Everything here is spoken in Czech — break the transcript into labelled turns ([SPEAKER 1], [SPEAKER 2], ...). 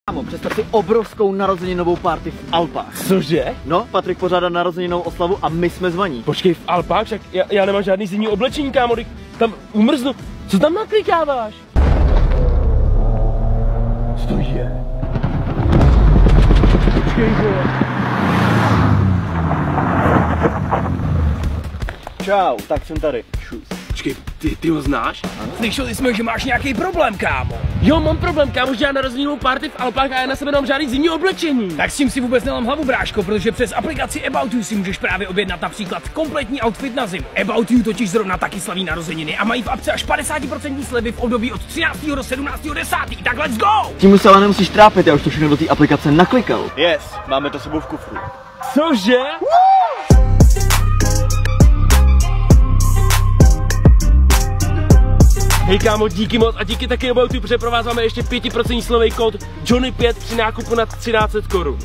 [SPEAKER 1] Kámo, představ si obrovskou narozeninovou party v Alpách.
[SPEAKER 2] Cože?
[SPEAKER 1] No, Patrik pořádá narozeninovou oslavu a my jsme zvaní.
[SPEAKER 2] Počkej, v Alpách? Však já nemám žádný zimní oblečení, kámo, tam umrznu. Co tam naklikáváš? Co to je? Počkej, vole.
[SPEAKER 1] Čau, tak jsem tady. Šus.
[SPEAKER 2] Počkej, ty ho znáš?
[SPEAKER 1] Ano.
[SPEAKER 3] Slyšeli jsme, že máš nějaký problém, kámo.
[SPEAKER 2] Jo, mám problém, kámo, že já narozeninovou party v Alpách a já na sebe nemám žádný zimní oblečení.
[SPEAKER 3] Tak s tím si vůbec nelám hlavu, bráško, protože přes aplikaci About You si můžeš právě objednat například kompletní outfit na zimu. About You totiž zrovna taky slaví narozeniny a mají v apce až 50% slevy v období od 13. do 17.10. Tak let's go!
[SPEAKER 1] Tím se ale nemusíš trápit, já už to všechno do té aplikace naklikal. Yes, máme to s sebou v kufru.
[SPEAKER 2] Cože? Hej kámo, díky moc a díky taky About You, protože pro vás máme ještě 5% slovej kód Johnny5 při nákupu nad 1300 korun.